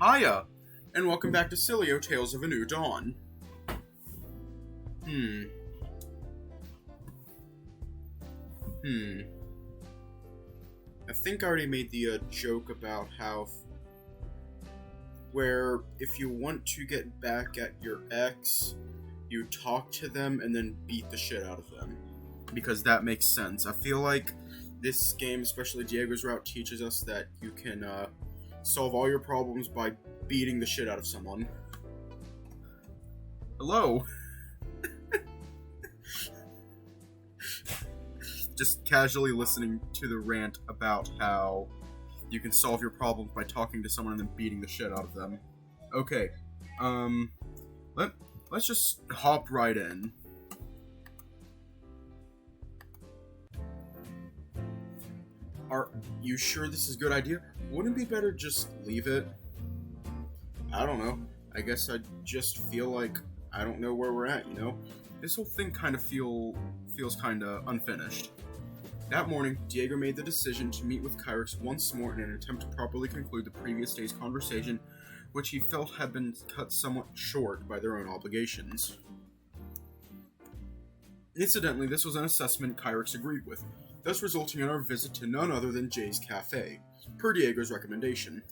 Hiya, and welcome back to Sileo Tales of a New Dawn. I think I already made the joke about how where if you want to get back at your ex, you talk to them and then beat the shit out of them. Because that makes sense. I feel like this game, especially Diego's route, teaches us that you can solve all your problems by beating the shit out of someone. Hello. Just casually listening to the rant about how you can solve your problems by talking to someone and then beating the shit out of them. Okay, let's just hop right in. Are you sure this is a good idea? Wouldn't it be better just leave it? I don't know. I guess I just feel like I don't know where we're at, you know? This whole thing kind of feels kind of unfinished. That morning, Diego made the decision to meet with Kyrix once more in an attempt to properly conclude the previous day's conversation, which he felt had been cut somewhat short by their own obligations. Incidentally, this was an assessment Kyrix agreed with, thus resulting in our visit to none other than Jay's Cafe, per Diego's recommendation.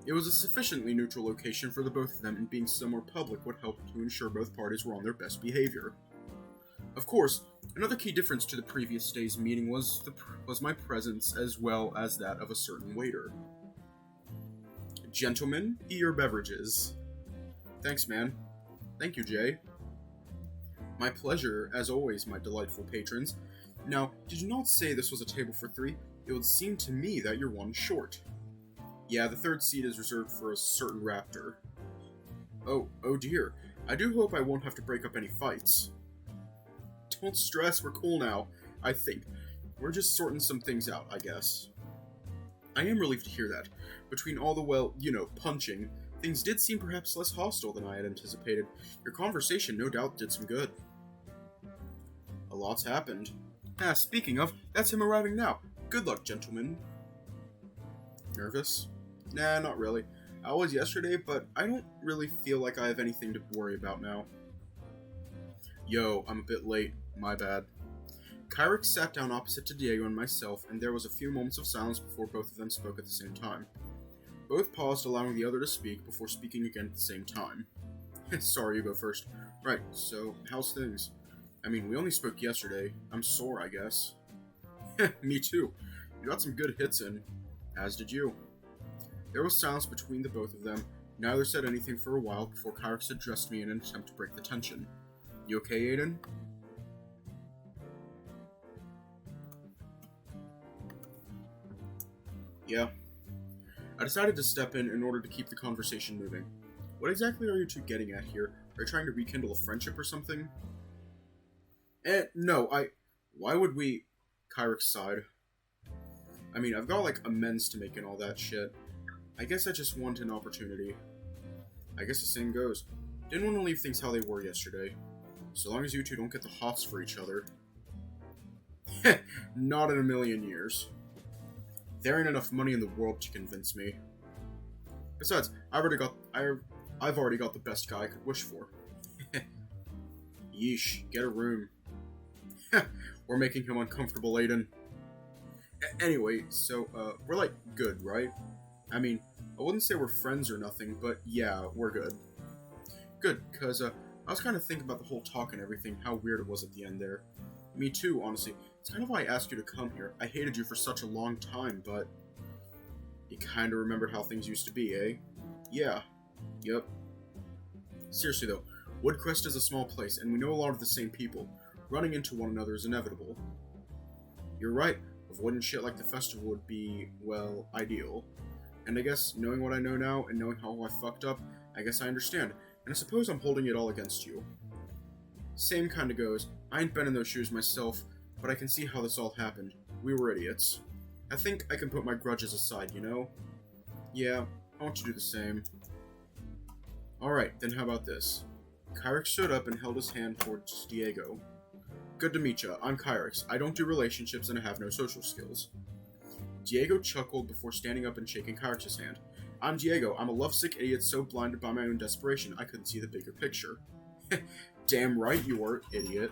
It was a sufficiently neutral location for the both of them, and being somewhere public would help to ensure both parties were on their best behavior. Of course, another key difference to the previous day's meeting was my presence as well as that of a certain waiter. Gentlemen, your beverages. Thanks, man. Thank you, Jay. My pleasure, as always, my delightful patrons. Now, did you not say this was a table for three? It would seem to me that you're one short. Yeah, the third seat is reserved for a certain raptor. Oh dear. I do hope I won't have to break up any fights. Don't stress, we're cool now, I think. We're just sorting some things out, I guess. I am relieved to hear that. Between all the, punching, things did seem perhaps less hostile than I had anticipated. Your conversation no doubt did some good. A lot's happened. Speaking of, that's him arriving now. Good luck, gentlemen. Nervous? Nah, not really. I was yesterday, but I don't really feel like I have anything to worry about now. Yo, I'm a bit late. My bad. Kyrix sat down opposite to Diego and myself, and there was a few moments of silence before both of them spoke at the same time. Both paused, allowing the other to speak, before speaking again at the same time. Sorry, you go first. Right, so, how's things? I mean, we only spoke yesterday. I'm sore, I guess. Me too. You got some good hits in. As did you. There was silence between the both of them. Neither said anything for a while before Kyrix addressed me in an attempt to break the tension. You okay, Aiden? Yeah. I decided to step in order to keep the conversation moving. What exactly are you two getting at here? Are you trying to rekindle a friendship or something? No, Why would we... Kyrix sighed. I mean, I've got, amends to make and all that shit. I guess I just want an opportunity. I guess the same goes. Didn't want to leave things how they were yesterday. So long as you two don't get the hots for each other. Not in a million years. There ain't enough money in the world to convince me. Besides, I've already got the best guy I could wish for. Yeesh, get a room. We're making him uncomfortable, Aiden. Anyway, so, we're, good, right? I mean, I wouldn't say we're friends or nothing, but yeah, we're good. Good, cause, I was kind of thinking about the whole talk and everything, how weird it was at the end there. Me too, honestly. It's kind of why I asked you to come here. I hated you for such a long time, but... You kinda remembered how things used to be, eh? Yeah. Yep. Seriously though, Woodcrest is a small place, and we know a lot of the same people. Running into one another is inevitable. You're right. Avoiding shit like the festival would be, well, ideal. And I guess, knowing what I know now, and knowing how I fucked up, I guess I understand. And I suppose I'm holding it all against you. Same kinda goes. I ain't been in those shoes myself, but I can see how this all happened. We were idiots. I think I can put my grudges aside, you know? Yeah, I want to do the same. Alright, then how about this? Kyrix stood up and held his hand towards Diego. Good to meet ya. I'm Kyrix. I don't do relationships and I have no social skills. Diego chuckled before standing up and shaking Kyrix's hand. I'm Diego. I'm a lovesick idiot so blinded by my own desperation I couldn't see the bigger picture. Damn right you were, idiot.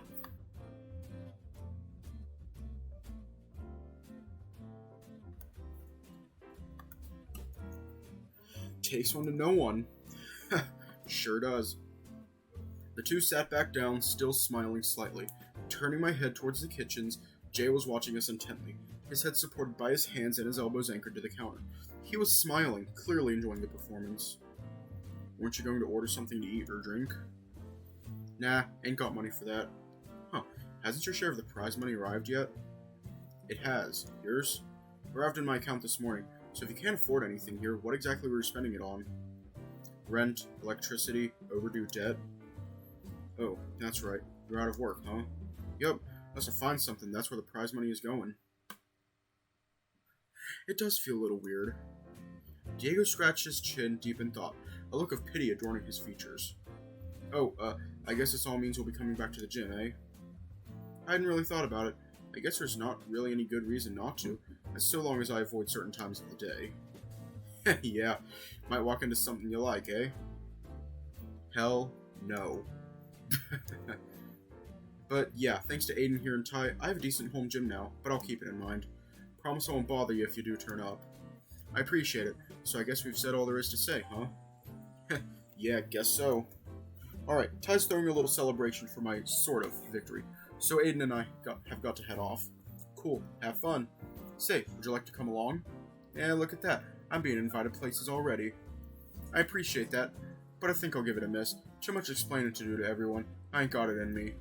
Takes one to know one. Sure does. The two sat back down, still smiling slightly. Turning my head towards the kitchens, Jay was watching us intently, his head supported by his hands and his elbows anchored to the counter. He was smiling, clearly enjoying the performance. Weren't you going to order something to eat or drink? Nah, ain't got money for that. Huh, hasn't your share of the prize money arrived yet? It has. Yours? Arrived in my account this morning, so if you can't afford anything here, what exactly were you spending it on? Rent, electricity, overdue debt? Oh, that's right. You're out of work, huh? Yup, must have find something. That's where the prize money is going. It does feel a little weird. Diego scratched his chin deep in thought, a look of pity adorning his features. Oh, I guess this all means we'll be coming back to the gym, eh? I hadn't really thought about it. I guess there's not really any good reason not to, as so long as I avoid certain times of the day. Yeah, might walk into something you like, eh? Hell no. But yeah, thanks to Aiden here and Ty, I have a decent home gym now, but I'll keep it in mind. Promise I won't bother you if you do turn up. I appreciate it, so I guess we've said all there is to say, huh? Yeah, guess so. Alright, Ty's throwing a little celebration for my sort of victory, so Aiden and I have got to head off. Cool, have fun. Say, would you like to come along? Yeah, look at that, I'm being invited places already. I appreciate that, but I think I'll give it a miss. Too much explaining to do to everyone. I ain't got it in me.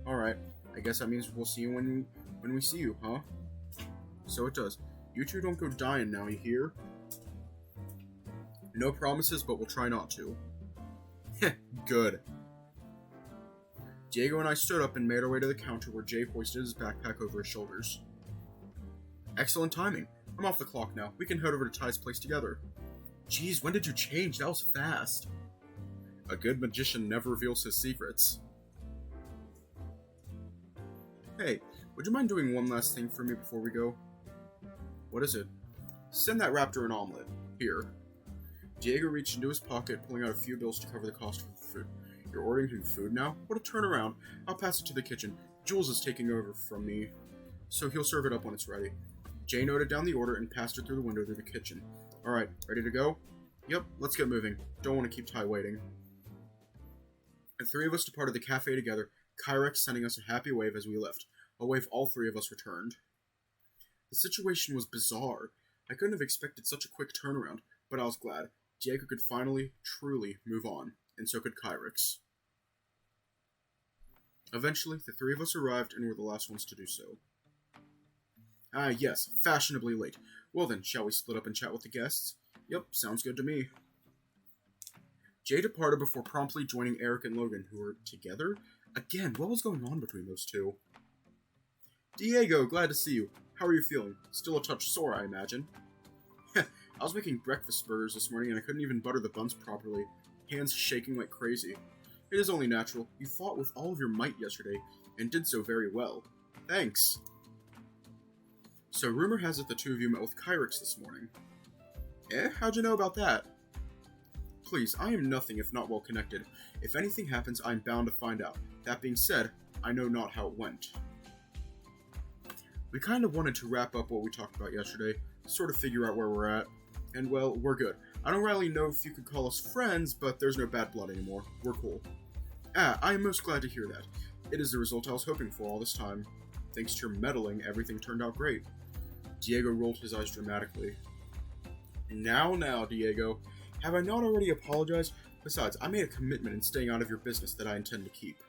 Alright, I guess that means we'll see you when we see you, huh? So it does. You two don't go dying now, you hear? No promises, but we'll try not to. Good. Diego and I stood up and made our way to the counter where Jay hoisted his backpack over his shoulders. Excellent timing. I'm off the clock now. We can head over to Ty's place together. Jeez, when did you change? That was fast. A good magician never reveals his secrets. Hey, would you mind doing one last thing for me before we go? What is it? Send that raptor an omelet. Here. Diego reached into his pocket, pulling out a few bills to cover the cost of the food. You're ordering him food now? What a turnaround. I'll pass it to the kitchen. Jules is taking over from me, so he'll serve it up when it's ready. Jay noted down the order and passed it through the window to the kitchen. Alright, ready to go? Yep, let's get moving. Don't want to keep Ty waiting. The three of us departed the cafe together, Kyrex sending us a happy wave as we left, a wave all three of us returned. The situation was bizarre. I couldn't have expected such a quick turnaround, but I was glad. Diego could finally, truly move on, and so could Kyrex. Eventually, the three of us arrived and were the last ones to do so. Ah, yes, fashionably late. Well then, shall we split up and chat with the guests? Yep, sounds good to me. Jay departed before promptly joining Eric and Logan, who were together? Again, what was going on between those two? Diego, glad to see you. How are you feeling? Still a touch sore, I imagine. I was making breakfast burgers this morning and I couldn't even butter the buns properly, hands shaking like crazy. It is only natural. You fought with all of your might yesterday, and did so very well. Thanks. So rumor has it the two of you met with Kyrex this morning. Eh? How'd you know about that? Please, I am nothing if not well connected. If anything happens, I'm bound to find out. That being said, I know not how it went. We kind of wanted to wrap up what we talked about yesterday, sort of figure out where we're at, and well, we're good. I don't really know if you could call us friends, but there's no bad blood anymore. We're cool. Ah, I am most glad to hear that. It is the result I was hoping for all this time. Thanks to your meddling, everything turned out great. Diego rolled his eyes dramatically. Now, Diego. Have I not already apologized? Besides, I made a commitment in staying out of your business that I intend to keep.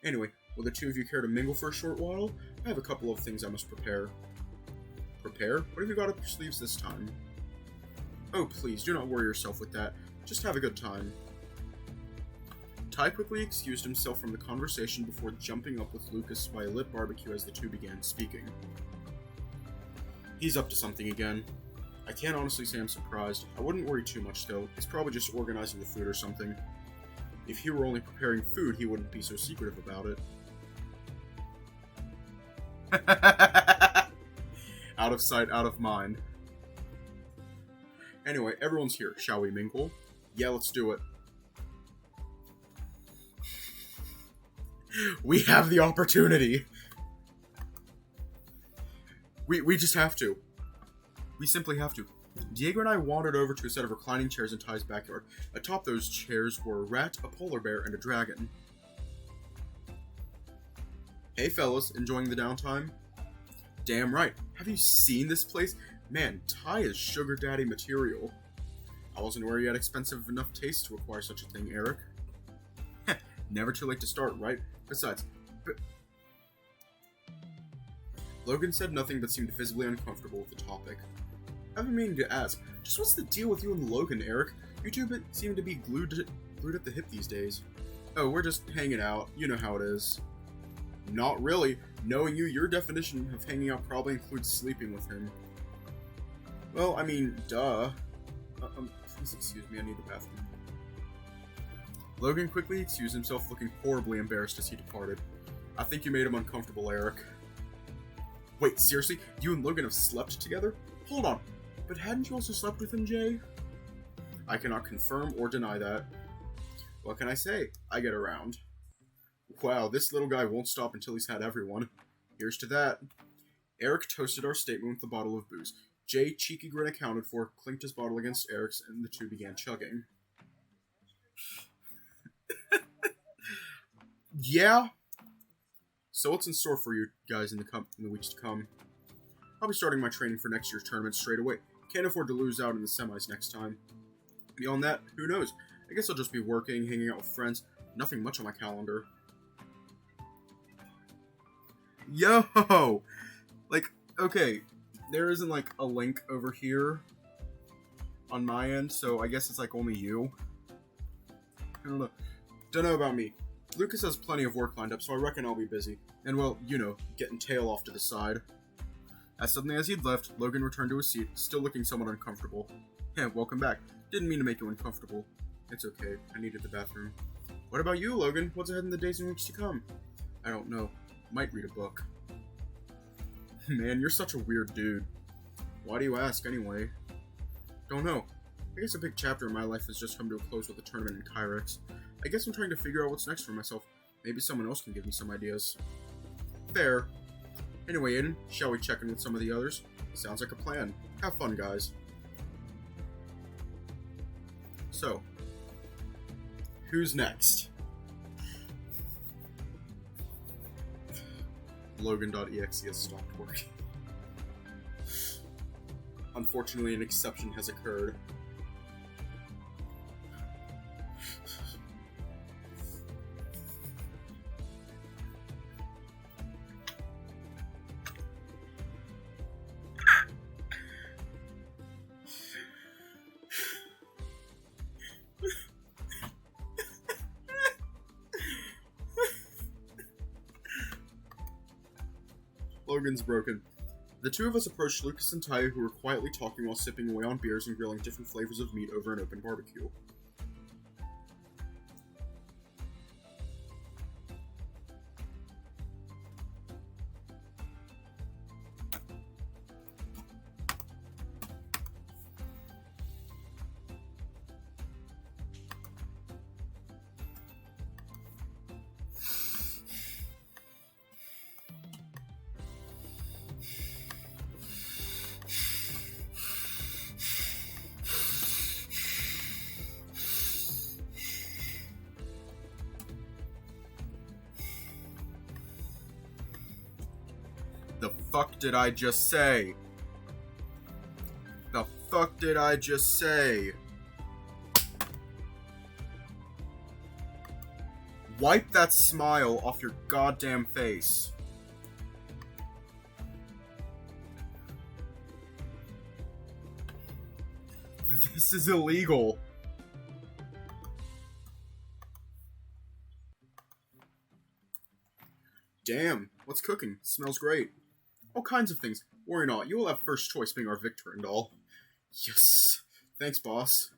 Anyway, will the two of you care to mingle for a short while? I have a couple of things I must prepare. Prepare? What have you got up your sleeves this time? Oh, please, do not worry yourself with that. Just have a good time. Ty quickly excused himself from the conversation before jumping up with Lucas by a lit barbecue as the two began speaking. He's up to something again. I can't honestly say I'm surprised. I wouldn't worry too much, though. It's probably just organizing the food or something. If he were only preparing food, he wouldn't be so secretive about it. Out of sight, out of mind. Anyway, everyone's here. Shall we mingle? Yeah, let's do it. We have the opportunity. We just have to. We simply have to. Diego and I wandered over to a set of reclining chairs in Ty's backyard. Atop those chairs were a rat, a polar bear, and a dragon. Hey fellas, enjoying the downtime? Damn right. Have you seen this place? Man, Ty is sugar daddy material. I wasn't aware you had expensive enough taste to acquire such a thing, Eric. Never too late to start, right? Besides, Logan said nothing but seemed visibly uncomfortable with the topic. I've been meaning to ask, just what's the deal with you and Logan, Eric? You two seem to be glued at the hip these days. Oh, we're just hanging out. You know how it is. Not really. Knowing you, your definition of hanging out probably includes sleeping with him. Well, I mean, duh. Please excuse me, I need the bathroom. Logan quickly excused himself, looking horribly embarrassed as he departed. I think you made him uncomfortable, Eric. Wait, seriously? You and Logan have slept together? Hold on. But hadn't you also slept with him, Jay? I cannot confirm or deny that. What can I say? I get around. Wow, this little guy won't stop until he's had everyone. Here's to that. Eric toasted our statement with a bottle of booze. Jay, cheeky grin accounted for, clinked his bottle against Eric's, and the two began chugging. Yeah? So what's in store for you guys in the weeks to come? I'll be starting my training for next year's tournament straight away. Can't afford to lose out in the semis next time. Beyond that, who knows? I guess I'll just be working, hanging out with friends. Nothing much on my calendar. Yo! Like, okay, there isn't, like, a link over here on my end, so I guess it's, like, only you. I don't know. Don't know about me. Lucas has plenty of work lined up, so I reckon I'll be busy. And, well, you know, getting tail off to the side. As suddenly as he'd left, Logan returned to his seat, still looking somewhat uncomfortable. Yeah, welcome back. Didn't mean to make you uncomfortable. It's okay. I needed the bathroom. What about you, Logan? What's ahead in the days and weeks to come? I don't know. Might read a book. Man, you're such a weird dude. Why do you ask, anyway? Don't know. I guess a big chapter in my life has just come to a close with the tournament in Kyrex. I guess I'm trying to figure out what's next for myself. Maybe someone else can give me some ideas. Fair. Anyway, Aiden, shall we check in with some of the others? Sounds like a plan. Have fun, guys. So, who's next? Logan.exe has stopped working. Unfortunately, an exception has occurred. Logan's broken. The two of us approached Lucas and Ty, who were quietly talking while sipping away on beers and grilling different flavors of meat over an open barbecue. The fuck did I just say? The fuck did I just say? Wipe that smile off your goddamn face. This is illegal. Damn, what's cooking? Smells great. All kinds of things. Worry not, you will have first choice being our victor and all. Yes. Thanks, boss.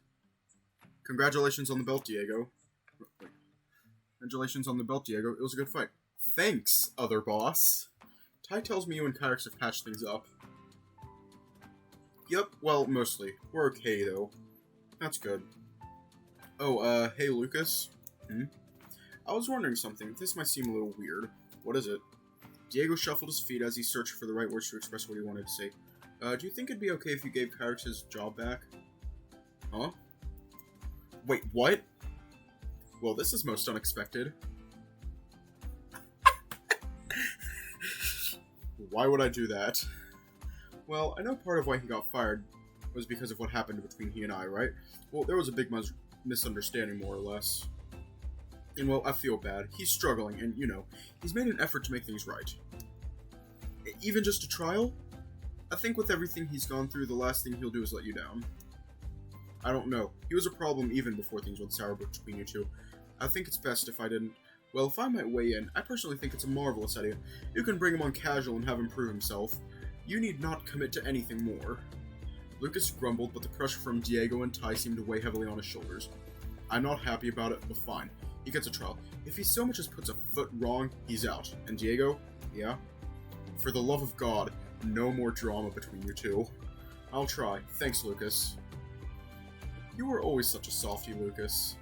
Congratulations on the belt, Diego. Congratulations on the belt, Diego. It was a good fight. Thanks, other boss. Ty tells me you and Kyrex have patched things up. Yep, well, mostly. We're okay, though. That's good. Oh, hey, Lucas? Hmm? I was wondering something. This might seem a little weird. What is it? Diego shuffled his feet as he searched for the right words to express what he wanted to say. Do you think it'd be okay if you gave Kyrix his job back? Huh? Wait, what? Well, this is most unexpected. Why would I do that? Well, I know part of why he got fired was because of what happened between he and I, right? Well, there was a big misunderstanding, more or less. And well, I feel bad. He's struggling, and, he's made an effort to make things right. Even just a trial? I think with everything he's gone through, the last thing he'll do is let you down. I don't know. He was a problem even before things went sour between you two. I think it's best if I didn't. Well, if I might weigh in, I personally think it's a marvelous idea. You can bring him on casual and have him prove himself. You need not commit to anything more. Lucas grumbled, but the pressure from Diego and Ty seemed to weigh heavily on his shoulders. I'm not happy about it, but fine. He gets a trial. If he so much as puts a foot wrong, he's out. And Diego? Yeah? For the love of God, no more drama between you two. I'll try. Thanks, Lucas. You were always such a softie, Lucas.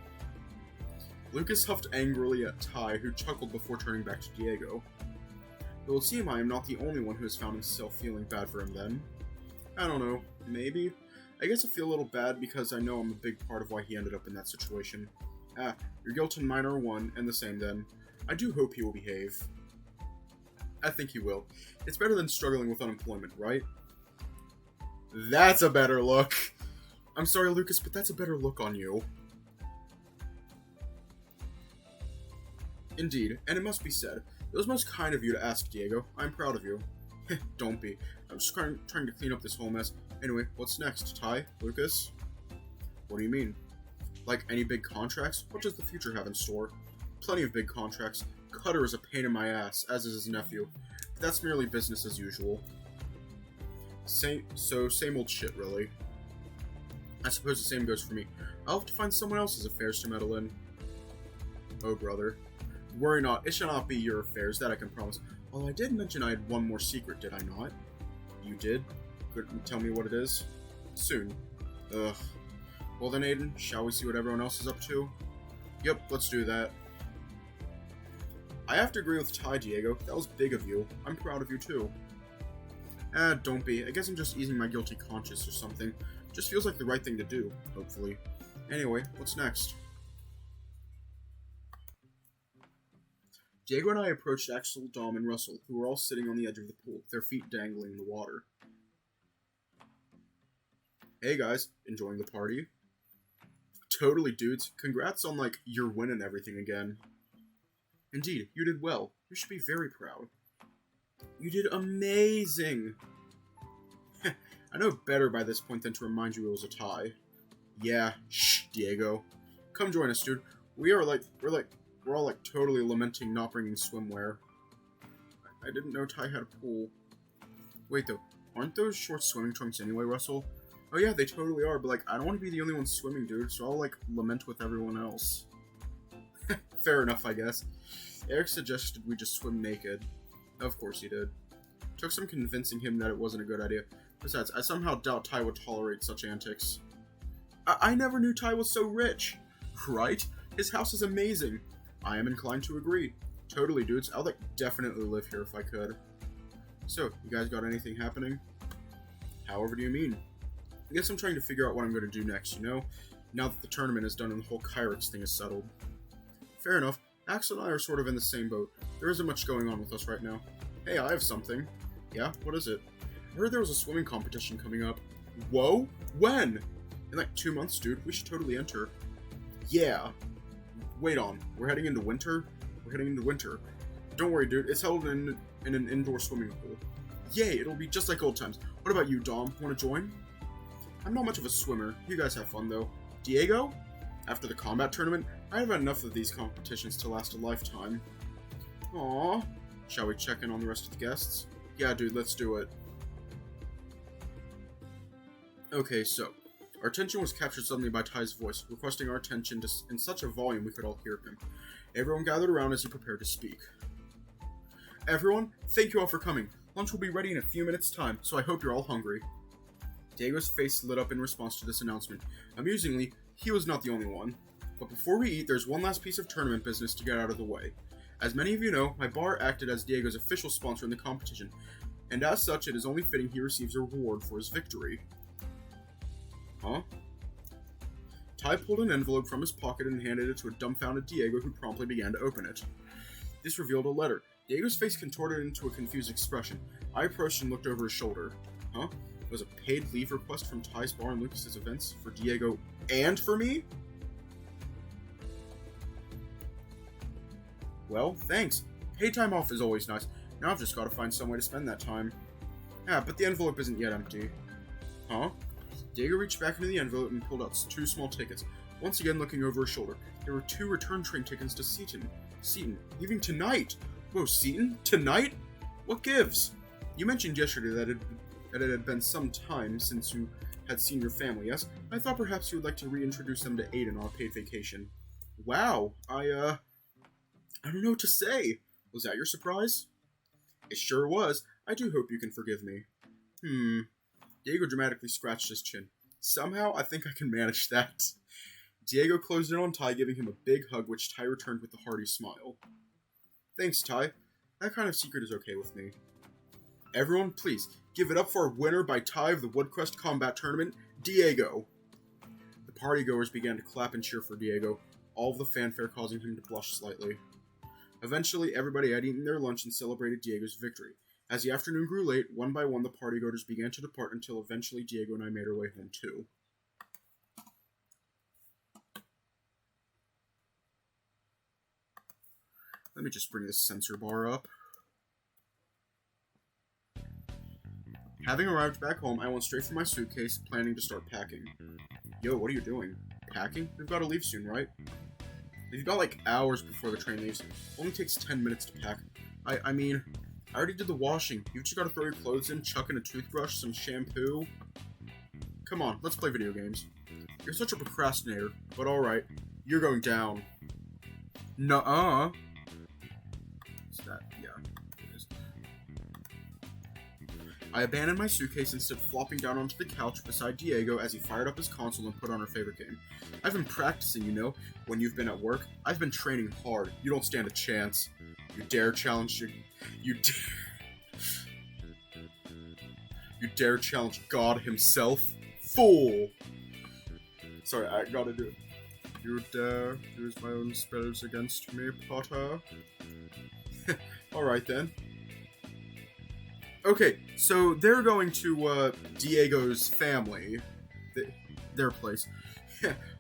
Lucas huffed angrily at Ty, who chuckled before turning back to Diego. It will seem I am not the only one who has found himself feeling bad for him then. I don't know. Maybe? I guess I feel a little bad because I know I'm a big part of why he ended up in that situation. Your guilt and mine are one and the same then. I do hope he will behave. I think he will. It's better than struggling with unemployment, right? That's a better look. I'm sorry, Lucas, but that's a better look on you. Indeed, and it must be said, it was most kind of you to ask, Diego. I'm proud of you. Don't be. I'm just trying to clean up this whole mess. Anyway, what's next, Ty? Lucas? What do you mean? Like any big contracts? What does the future have in store? Plenty of big contracts. Cutter is a pain in my ass, as is his nephew. But that's merely business as usual. Same old shit, really. I suppose the same goes for me. I'll have to find someone else's affairs to meddle in. Oh, brother. Worry not, it shall not be your affairs, that I can promise. Although I did mention I had one more secret, did I not? You did? Couldn't tell me what it is? Soon. Ugh. Well then, Aiden, shall we see what everyone else is up to? Yep, let's do that. I have to agree with Ty, Diego. That was big of you. I'm proud of you, too. Don't be. I guess I'm just easing my guilty conscience or something. Just feels like the right thing to do, hopefully. Anyway, what's next? Diego and I approached Axel, Dom, and Russell, who were all sitting on the edge of the pool, their feet dangling in the water. Hey guys, enjoying the party? Totally, dudes. Congrats on, your win and everything again. Indeed, you did well. You should be very proud. You did amazing! I know better by this point than to remind you it was a tie. Yeah, shh, Diego. Come join us, dude. We're all totally lamenting not bringing swimwear. I didn't know Ty had a pool. Wait though, aren't those short swimming trunks anyway, Russell? Oh yeah, they totally are, but I don't want to be the only one swimming, dude, so I'll lament with everyone else. Fair enough, I guess. Eric suggested we just swim naked. Of course he did. Took some convincing him that it wasn't a good idea. Besides, I somehow doubt Ty would tolerate such antics. I never knew Ty was so rich! Right? His house is amazing. I am inclined to agree. Totally, dudes. I'd definitely live here if I could. So, you guys got anything happening? However do you mean? I guess I'm trying to figure out what I'm going to do next, now that the tournament is done and the whole Kyrix thing is settled. Fair enough. Axel and I are sort of in the same boat. There isn't much going on with us right now. Hey, I have something. Yeah? What is it? I heard there was a swimming competition coming up. Whoa? When? In 2 months, dude. We should totally enter. Yeah. Wait on. We're heading into winter? We're heading into winter. Don't worry, dude. It's held in an indoor swimming pool. Yay, it'll be just like old times. What about you, Dom? Want to join? I'm not much of a swimmer. You guys have fun, though. Diego? After the combat tournament, I have had enough of these competitions to last a lifetime. Aww. Shall we check in on the rest of the guests? Yeah, dude, let's do it. Okay, so, our attention was captured suddenly by Ty's voice, requesting our attention in such a volume we could all hear him. Everyone gathered around as he prepared to speak. Everyone, thank you all for coming. Lunch will be ready in a few minutes' time, so I hope you're all hungry. Diego's face lit up in response to this announcement. Amusingly, he was not the only one. But before we eat, there's one last piece of tournament business to get out of the way. As many of you know, my bar acted as Diego's official sponsor in the competition, and as such, it is only fitting he receives a reward for his victory. Huh? Ty pulled an envelope from his pocket and handed it to a dumbfounded Diego, who promptly began to open it. This revealed a letter. Diego's face contorted into a confused expression. I approached and looked over his shoulder. Huh? It was a paid leave request from Ty's bar and Lucas's events for Diego and for me? Well, thanks. Paid time off is always nice. Now I've just got to find some way to spend that time. Ah, but the envelope isn't yet empty. Huh? Diego reached back into the envelope and pulled out 2 small tickets. Once again looking over his shoulder, there were 2 return train tickets to Seaton. Seaton, leaving tonight! Whoa, Seaton? Tonight? What gives? You mentioned yesterday that it had been some time since you had seen your family, yes? I thought perhaps you would like to reintroduce them to Aiden on our paid vacation. Wow, I don't know what to say. Was that your surprise? It sure was. I do hope you can forgive me. Diego dramatically scratched his chin. Somehow, I think I can manage that. Diego closed in on Ty, giving him a big hug, which Ty returned with a hearty smile. Thanks, Ty. That kind of secret is okay with me. Everyone, please, give it up for our winner by Ty of the Woodcrest Combat Tournament, Diego. The partygoers began to clap and cheer for Diego, all of the fanfare causing him to blush slightly. Eventually, everybody had eaten their lunch and celebrated Diego's victory. As the afternoon grew late, one by one the partygoers began to depart until eventually Diego and I made our way home too. Let me just bring this sensor bar up. Having arrived back home, I went straight for my suitcase, planning to start packing. Yo, what are you doing? Packing? We've got to leave soon, right? We've got like hours before the train leaves. It only takes 10 minutes to pack. I mean, I already did the washing. You've just got to throw your clothes in, chuck in a toothbrush, some shampoo. Come on, let's play video games. You're such a procrastinator, but alright. You're going down. Nuh-uh. What's that? Yeah, it is. I abandoned my suitcase and stood flopping down onto the couch beside Diego as he fired up his console and put on our favorite game. I've been practicing, you know, when you've been at work. I've been training hard. You don't stand a chance. You dare challenge You dare challenge God himself? Fool! Sorry, I gotta do it. You dare use my own spells against me, Potter? Alright then. Okay, so they're going to, Diego's family. Their place.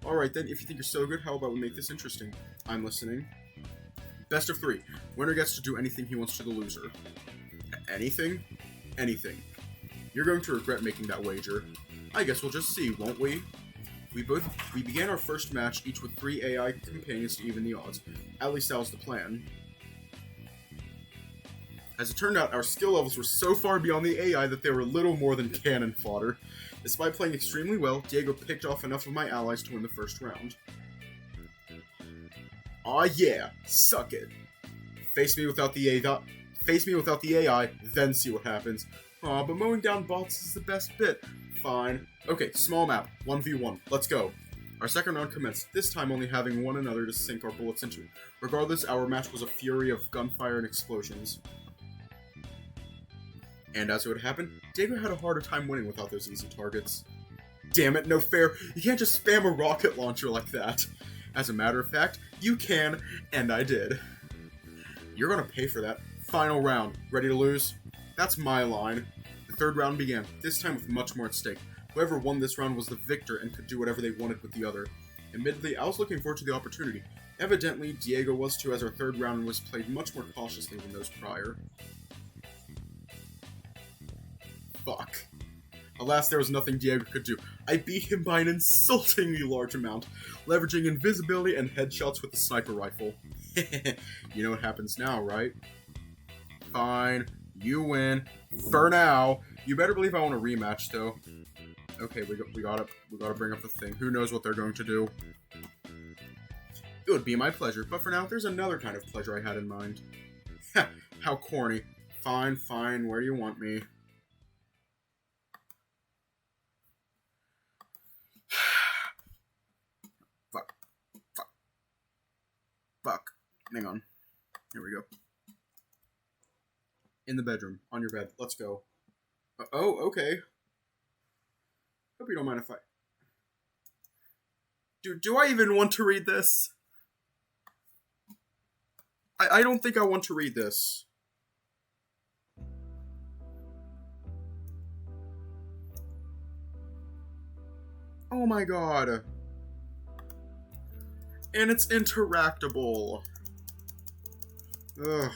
Alright then, if you think you're so good, how about we make this interesting? I'm listening. Best of 3. Winner gets to do anything he wants to the loser. Anything? Anything. You're going to regret making that wager. I guess we'll just see, won't we? We began our first match, each with 3 AI companions to even the odds. At least that was the plan. As it turned out, our skill levels were so far beyond the AI that they were little more than cannon fodder. Despite playing extremely well, Diego picked off enough of my allies to win the first round. Aw yeah, suck it. Face me without the AI, then see what happens. Aw, but mowing down bots is the best bit. Fine. Okay, small map, 1v1, let's go. Our second round commenced, this time only having one another to sink our bullets into. Regardless, our match was a fury of gunfire and explosions. And as it would happen, Diego had a harder time winning without those easy targets. Damn it, no fair. You can't just spam a rocket launcher like that. As a matter of fact, you can, and I did. You're gonna pay for that. Final round. Ready to lose? That's my line. The third round began, this time with much more at stake. Whoever won this round was the victor and could do whatever they wanted with the other. Admittedly, I was looking forward to the opportunity. Evidently, Diego was too, as our third round was played much more cautiously than those prior. Fuck. Alas, there was nothing Diego could do. I beat him by an insultingly large amount, leveraging invisibility and headshots with the sniper rifle. You know what happens now, right? Fine. You win. For now. You better believe I want a rematch, though. Okay, we gotta bring up the thing. Who knows what they're going to do? It would be my pleasure, but for now, there's another kind of pleasure I had in mind. How corny. Fine, fine, where do you want me? Fuck. Fuck. Fuck. Hang on. Here we go. In the bedroom. On your bed. Let's go. Oh, okay. Hope you don't mind if I... Do I even want to read this? I don't think I want to read this. Oh my god. And it's interactable. Ugh.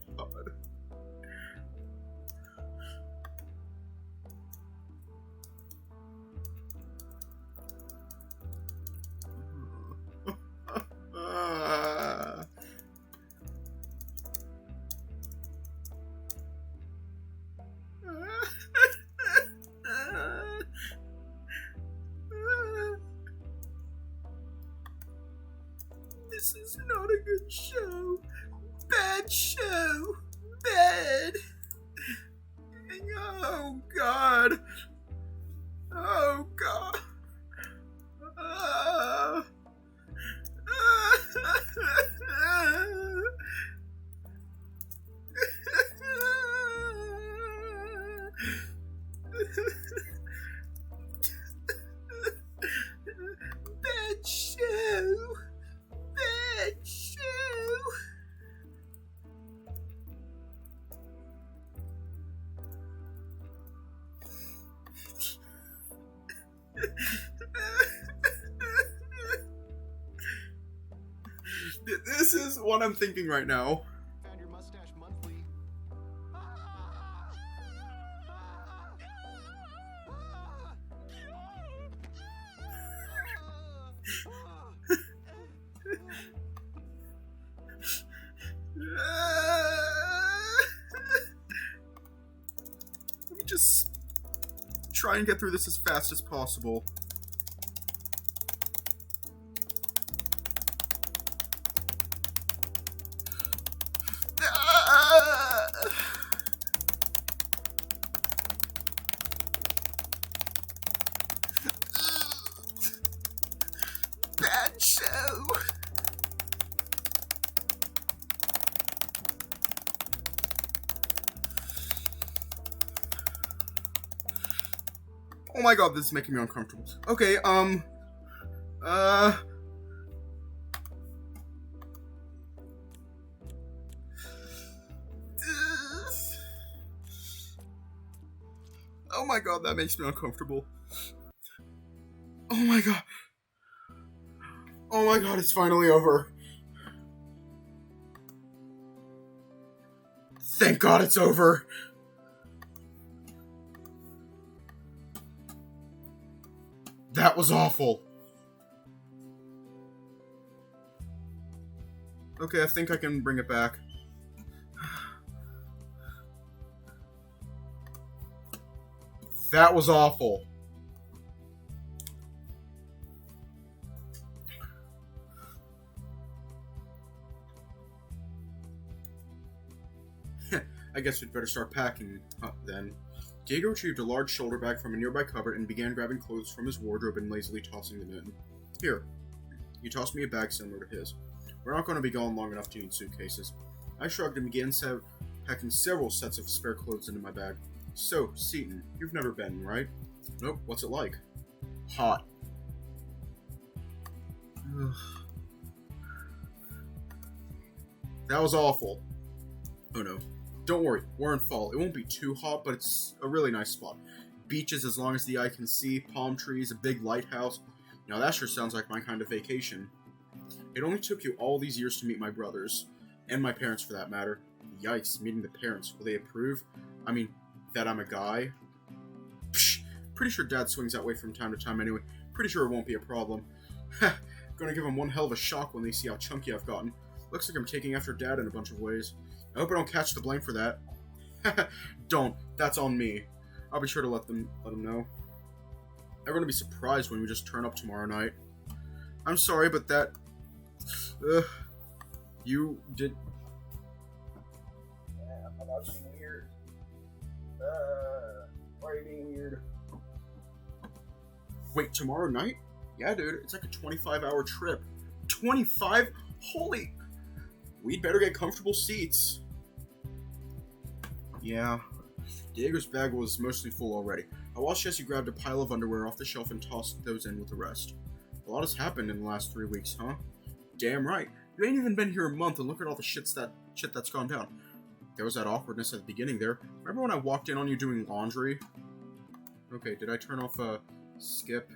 God. This is not a good show. Bad show. Bad. Oh, God. Oh, God. Bad show. Bad show. This is what I'm thinking right now. Found your mustache monthly. Let me just try and get through this as fast as possible. Bad show. Oh my god, this is making me uncomfortable. Okay, oh my god, that makes me uncomfortable. Oh my god. Oh my god, it's finally over. Thank god it's over. That was awful. Okay, I think I can bring it back. That was awful. I guess we'd better start packing then. Diego retrieved a large shoulder bag from a nearby cupboard and began grabbing clothes from his wardrobe and lazily tossing them in. Here. He tossed me a bag similar to his. We're not going to be gone long enough to need suitcases. I shrugged and began packing several sets of spare clothes into my bag. So, Seton, you've never been, right? Nope, what's it like? Hot. That was awful. Oh no. Don't worry, we're in fall. It won't be too hot, but it's a really nice spot. Beaches as long as the eye can see, palm trees, a big lighthouse. Now that sure sounds like my kind of vacation. It only took you all these years to meet my brothers. And my parents, for that matter. Yikes, meeting the parents. Will they approve? I mean, that I'm a guy? Psh, pretty sure Dad swings that way from time to time anyway. Pretty sure it won't be a problem. Gonna give them one hell of a shock when they see how chunky I've gotten. Looks like I'm taking after Dad in a bunch of ways. I hope I don't catch the blame for that. Don't. That's on me. I'll be sure to let them know. They're going to be surprised when we just turn up tomorrow night. I'm sorry, but that... you did... Yeah, I'm about being weird. Why are you being weird? Wait, tomorrow night? Yeah, dude, it's like a 25-hour trip. 25? Holy... We'd better get comfortable seats. Yeah. Diego's bag was mostly full already. I watched Jesse grabbed a pile of underwear off the shelf and tossed those in with the rest. A lot has happened in the last 3 weeks, huh? Damn right. You ain't even been here a month and look at all the shit that's gone down. There was that awkwardness at the beginning there. Remember when I walked in on you doing laundry? Okay, did I turn off skip?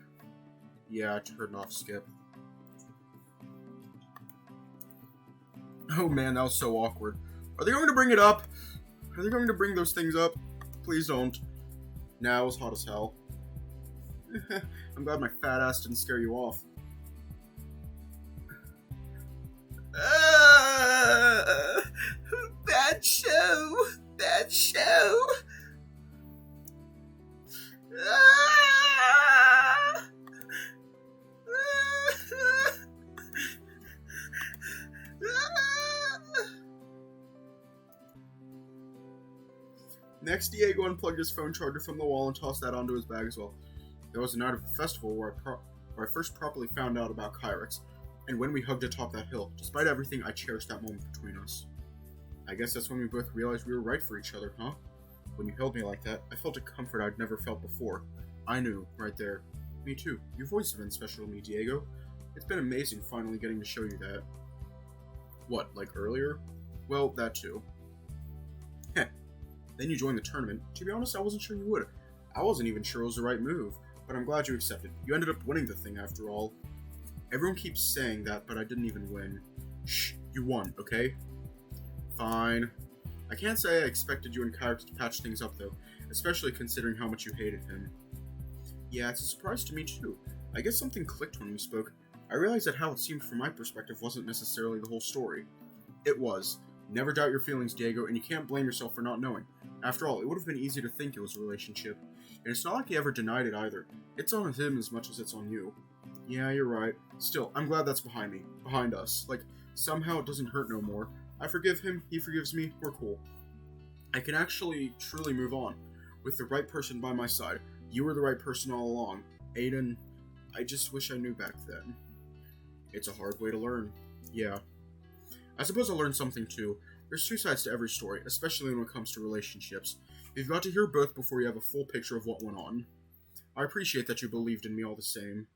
Yeah, I turned off skip. Oh man, that was so awkward. Are they going to bring it up? Are they going to bring those things up? Please don't. Nah, it was hot as hell. I'm glad my fat ass didn't scare you off. Bad show! Bad show! Next, Diego unplugged his phone charger from the wall and tossed that onto his bag as well. There was a night of a festival where I first properly found out about Kyrex, and when we hugged atop that hill. Despite everything, I cherished that moment between us. I guess that's when we both realized we were right for each other, huh? When you held me like that, I felt a comfort I'd never felt before. I knew, right there. Me too. You've always been special to me, Diego. It's been amazing finally getting to show you that. What, like earlier? Well, that too. Heh. Then you joined the tournament. To be honest, I wasn't sure you would. I wasn't even sure it was the right move, but I'm glad you accepted. You ended up winning the thing after all. Everyone keeps saying that, but I didn't even win. Shh, you won, okay? Fine. I can't say I expected you and Kyrex to patch things up though, especially considering how much you hated him. Yeah, it's a surprise to me too. I guess something clicked when we spoke. I realized that how it seemed from my perspective wasn't necessarily the whole story. It was. Never doubt your feelings, Diego, and you can't blame yourself for not knowing. After all, it would have been easy to think it was a relationship. And it's not like he ever denied it either. It's on him as much as it's on you. Yeah, you're right. Still, I'm glad that's behind me. Behind us. Like, somehow it doesn't hurt no more. I forgive him, he forgives me, we're cool. I can actually truly move on. With the right person by my side. You were the right person all along. Aiden, I just wish I knew back then. It's a hard way to learn. Yeah. I suppose I learned something too. There's two sides to every story, especially when it comes to relationships. You've got to hear both before you have a full picture of what went on. I appreciate that you believed in me all the same.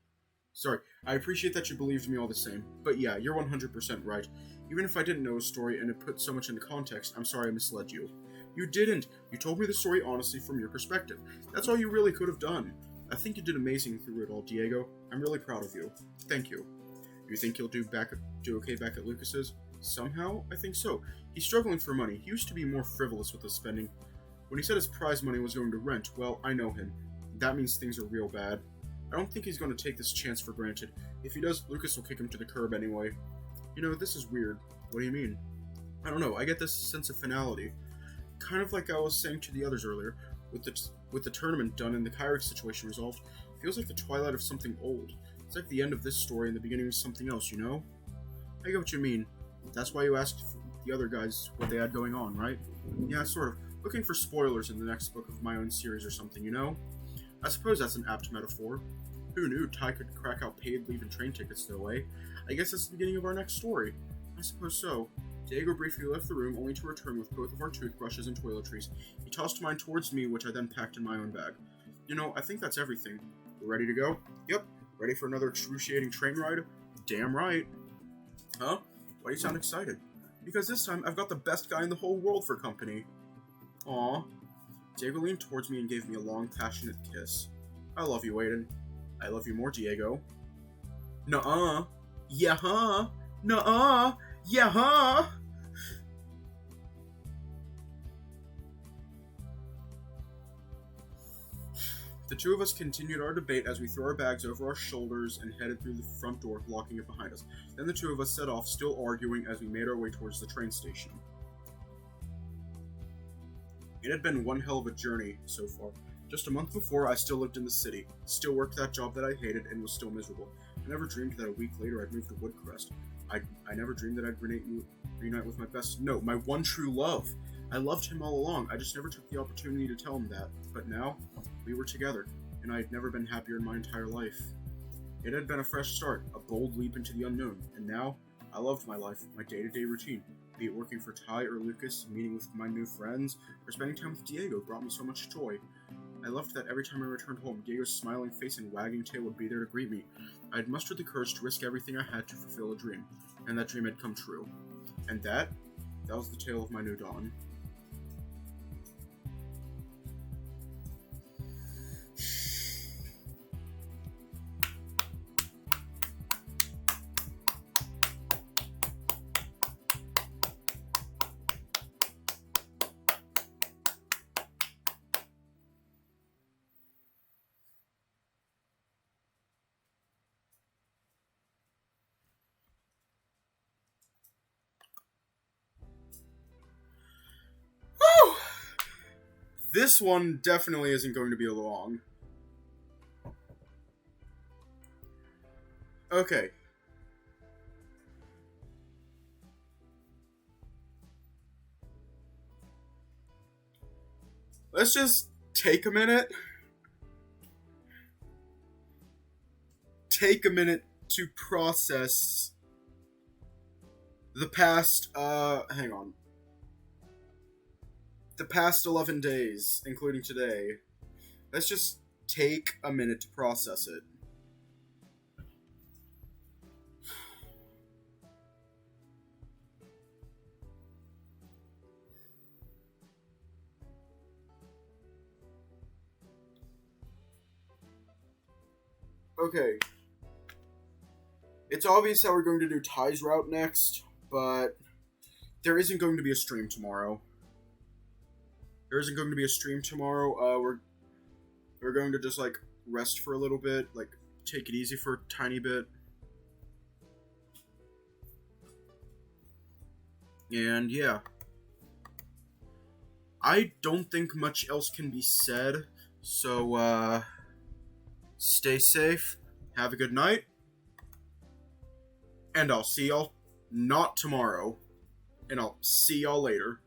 I appreciate that you believed me all the same. But yeah, you're 100% right. Even if I didn't know a story and it put so much into context, I'm sorry I misled you. You didn't. You told me the story honestly from your perspective. That's all you really could have done. I think you did amazing through it all, Diego. I'm really proud of you. Thank you. You think you'll do okay back at Lucas's? Somehow? I think so. He's struggling for money. He used to be more frivolous with his spending. When he said his prize money was going to rent, well, I know him. That means things are real bad. I don't think he's going to take this chance for granted. If he does, Lucas will kick him to the curb anyway. You know, this is weird. What do you mean? I don't know, I get this sense of finality. Kind of like I was saying to the others earlier, with the tournament done and the Kyrex situation resolved, feels like the twilight of something old. It's like the end of this story and the beginning of something else, you know? I get what you mean. That's why you asked the other guys what they had going on, right? Yeah, sort of. Looking for spoilers in the next book of my own series or something, you know? I suppose that's an apt metaphor. Who knew Ty could crack out paid leave and train tickets no way? I guess that's the beginning of our next story. I suppose so. Diego briefly left the room, only to return with both of our toothbrushes and toiletries. He tossed mine towards me, which I then packed in my own bag. You know, I think that's everything. We're ready to go? Yep. Ready for another excruciating train ride? Damn right. Huh? Why do you sound excited? Because this time, I've got the best guy in the whole world for company. Aw. Diego leaned towards me and gave me a long, passionate kiss. I love you, Aiden. I love you more, Diego. Nuh-uh. Yeah, huh? Nuh-uh. Yeah, huh? The two of us continued our debate as we threw our bags over our shoulders and headed through the front door, locking it behind us. Then the two of us set off, still arguing as we made our way towards the train station. It had been one hell of a journey so far. Just a month before, I still lived in the city, still worked that job that I hated, and was still miserable. I never dreamed that a week later I'd move to Woodcrest. I never dreamed that I'd reunite with my one true love. I loved him all along, I just never took the opportunity to tell him that. But now, we were together, and I had never been happier in my entire life. It had been a fresh start, a bold leap into the unknown, and now, I loved my life, my day-to-day routine. Be it working for Ty or Lucas, meeting with my new friends, or spending time with Diego brought me so much joy. I loved that every time I returned home, Diego's smiling face and wagging tail would be there to greet me. I had mustered the courage to risk everything I had to fulfill a dream, and that dream had come true. And that was the tale of my new dawn. This one definitely isn't going to be long. Okay. Let's just take a minute. Take a minute to process the past, hang on. The past 11 days, including today. Let's just take a minute to process it. Okay. It's obvious that we're going to do Ty's route next, but there isn't going to be a stream tomorrow. We're going to just, like, rest for a little bit, like, take it easy for a tiny bit. And, yeah. I don't think much else can be said, so, stay safe, have a good night, and I'll see y'all not tomorrow, and I'll see y'all later.